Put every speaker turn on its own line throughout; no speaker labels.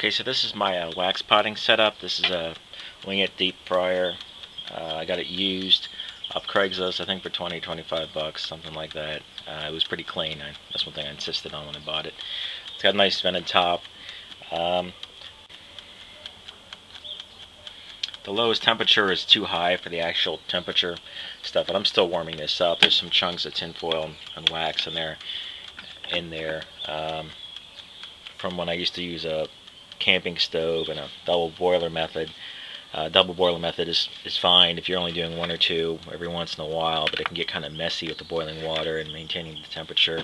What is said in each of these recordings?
Okay, so this is my wax potting setup. This is a wing it deep fryer. I got it used off Craigslist, I think for 20-25 bucks, something like that. It was pretty clean. That's one thing I insisted on when I bought it. It's got a nice vented top. The lowest temperature is too high for the actual temperature stuff, but I'm still warming this up. There's some chunks of tinfoil and wax in there, from when I used to use a camping stove and a double boiler method. Double boiler method is fine if you're only doing one or two every once in a while, but it can get kind of messy with the boiling water and maintaining the temperature.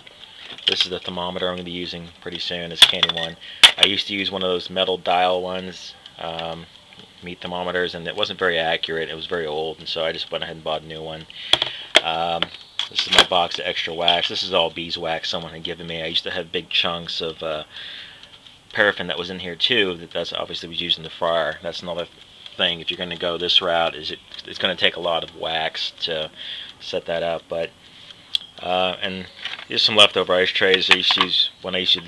This is the thermometer I'm going to be using pretty soon. It's a candy one. I used to use one of those metal dial ones, meat thermometers, and it wasn't very accurate. It was very old, and so I just went ahead and bought a new one. This is my box of extra wax. This is all beeswax someone had given me. I used to have big chunks of parafin that was in here too. That's obviously was used in the fryer. That's another thing. If you're going to go this route, it's going to take a lot of wax to set that up. But and here's some leftover ice trays. When I used to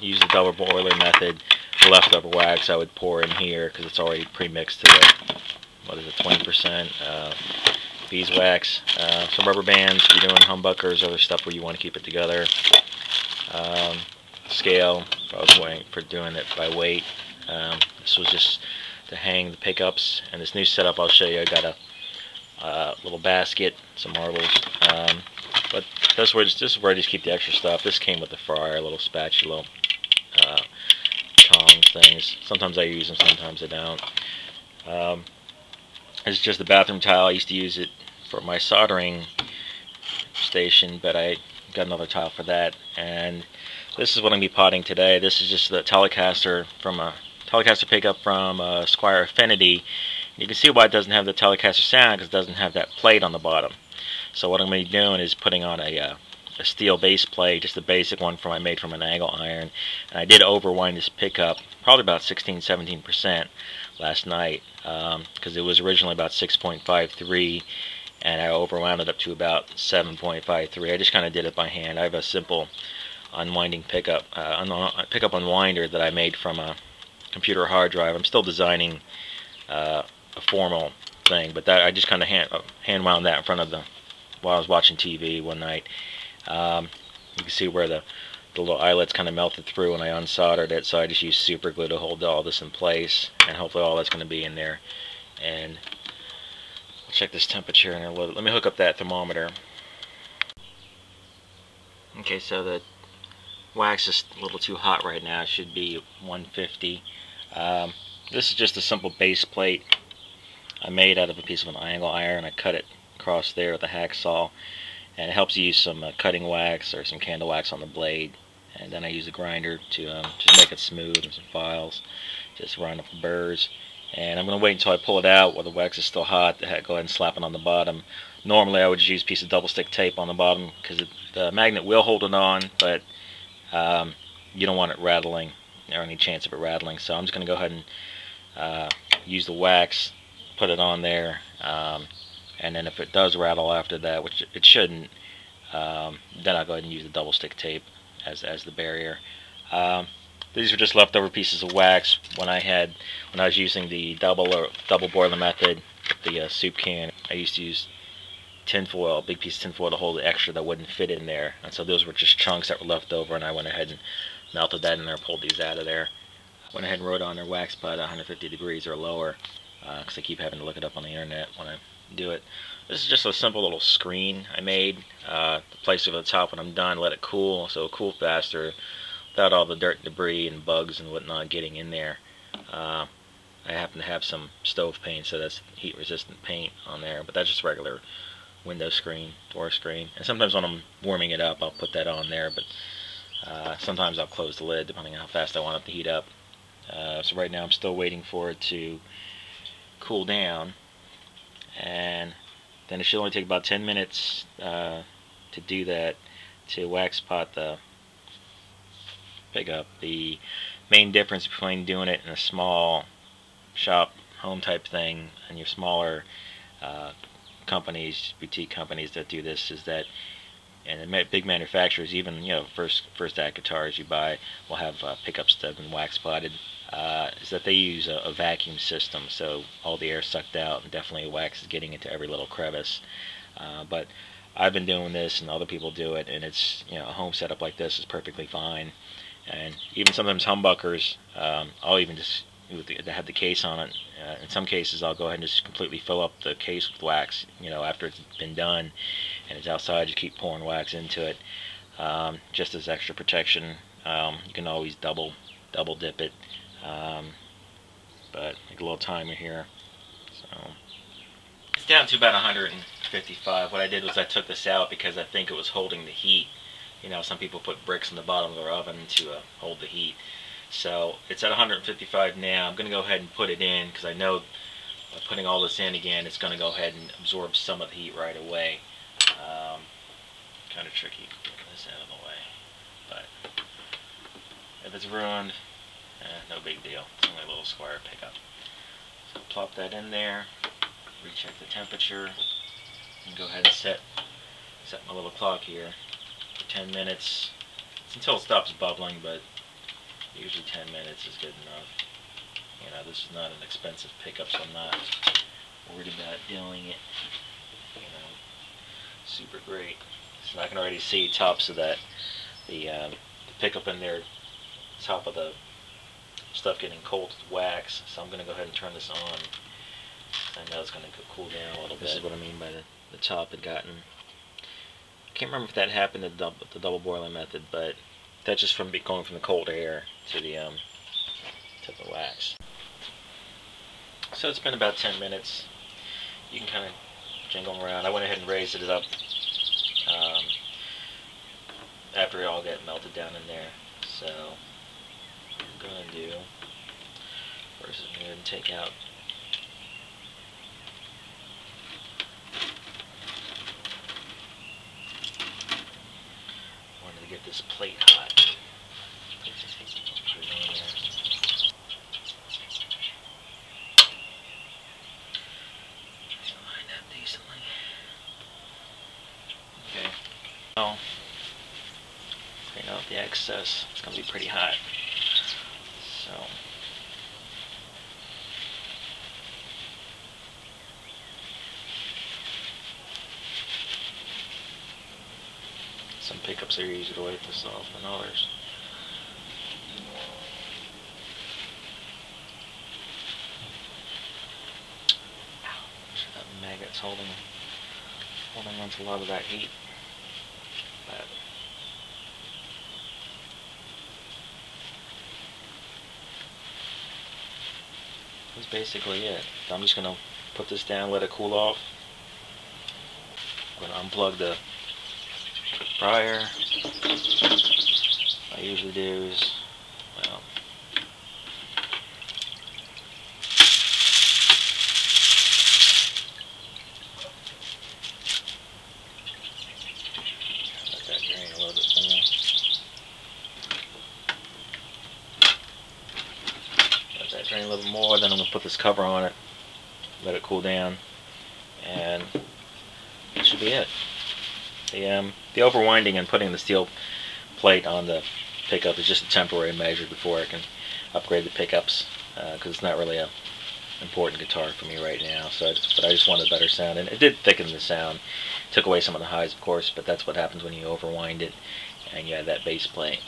use the double boiler method. The leftover wax I would pour in here because it's already pre-mixed to the 20% beeswax. Some rubber bands if you're doing humbuckers, other stuff where you want to keep it together. Scale for doing it by weight. This was just to hang the pickups, and this new setup I'll show you. I got a little basket, some marbles, but this is where I just keep the extra stuff. This came with the fryer, a little spatula, tongs, things. Sometimes I use them, sometimes I don't. It's just the bathroom tile. I used to use it for my soldering station, but I got another tile for that. And this is what I'm going to be potting today. This is just the Telecaster pickup from Squier Affinity. You can see why it doesn't have the Telecaster sound, because it doesn't have that plate on the bottom. So what I'm going to be doing is putting on a steel base plate, just a basic one I made from an angle iron. And I did overwind this pickup probably about 16-17% last night, because it was originally about 6.53, and I overwound it up to about 7.53. I just kind of did it by hand. I have a simple unwinding pickup unwinder that I made from a computer hard drive. I'm still designing a formal thing, but that I just kind of hand wound that in front of while I was watching TV one night. You can see where the little eyelets kind of melted through when I unsoldered it, so I just used super glue to hold all this in place, and hopefully all that's going to be in there. And I'll check this temperature in a little. Let me hook up that thermometer. Okay, so the wax is a little too hot right now. It should be 150. This is just a simple base plate I made out of a piece of an angle iron. I cut it across there with a hacksaw, and it helps you use some cutting wax or some candle wax on the blade. And then I use a grinder to just make it smooth, and some files, just round up the burrs. And I'm going to wait until I pull it out while the wax is still hot to go ahead and slap it on the bottom. Normally I would just use a piece of double stick tape on the bottom, because the magnet will hold it on, but you don't want it rattling, or any chance of it rattling. So I'm just going to go ahead and use the wax, put it on there, and then if it does rattle after that, which it shouldn't, then I'll go ahead and use the double stick tape as the barrier. These are just leftover pieces of wax when I was using the double boiler method, the soup can. I used to use tinfoil, a big piece of tinfoil to hold the extra that wouldn't fit in there, and so those were just chunks that were left over, and I went ahead and melted that in there, pulled these out of there. Went ahead and wrote on their wax pot 150 degrees or lower, because I keep having to look it up on the internet when I do it. This is just a simple little screen I made to place over the top when I'm done, let it cool, so it'll cool faster without all the dirt and debris and bugs and whatnot getting in there. I happen to have some stove paint, so that's heat resistant paint on there, but that's just regular window screen, door screen. And sometimes when I'm warming it up, I'll put that on there, but sometimes I'll close the lid depending on how fast I want it to heat up. So right now I'm still waiting for it to cool down, and then it should only take about 10 minutes to do that, to wax pot the pickup. The main difference between doing it in a small shop, home type thing, and your smaller companies, boutique companies that do this, is that And the big manufacturers, even first act guitars you buy, will have pickups that have been wax butted. Is that they use a vacuum system, so all the air sucked out, and definitely wax is getting into every little crevice. But I've been doing this, and other people do it, and it's a home setup like this is perfectly fine. And even sometimes humbuckers, I'll even just have the case on it. In some cases, I'll go ahead and just completely fill up the case with wax. After it's been done, and it's outside, you keep pouring wax into it, just as extra protection. You can always double dip it, but like a little timer here. So it's down to about 155. What I did was I took this out because I think it was holding the heat. Some people put bricks in the bottom of their oven to hold the heat. So it's at 155 now. I'm going to go ahead and put it in because I know by putting all this in again, it's going to go ahead and absorb some of the heat right away. Kind of tricky getting this out of the way, but if it's ruined, no big deal. It's only a little Squier pickup. So plop that in there, recheck the temperature, and go ahead and set my little clock here for 10 minutes. It's until it stops bubbling, but usually 10 minutes is good enough. This is not an expensive pickup, so I'm not worried about doing it. Super great. So I can already see tops of the pickup in there, top of the stuff getting cold with wax. So I'm going to go ahead and turn this on. I know it's going to cool down a little bit. This is what I mean by the top had gotten. I can't remember if that happened in the double boiling method, but that's just from going from the cold air to the wax. So it's been about 10 minutes. You can kind of jingle around. I went ahead and raised it up after it all got melted down in there. So what I'm going to do first is I'm going to take out to get this plate hot. Put it on there. Line up decently. Okay. Now, clean out the excess. It's going to be pretty hot. So. Some pickups are easier to wipe this off than others. Ow, that maggot's holding on to a lot of that heat. But that's basically it. I'm just going to put this down, let it cool off. I'm going to unplug the prior. What I usually do is, well, let that drain a little bit more. Let that drain a little more, then I'm going to put this cover on it, let it cool down, and that should be it. The overwinding and putting the steel plate on the pickup is just a temporary measure before I can upgrade the pickups, because it's not really a important guitar for me right now. But I just wanted a better sound, and it did thicken the sound. Took away some of the highs, of course, but that's what happens when you overwind it and you have that bass plate.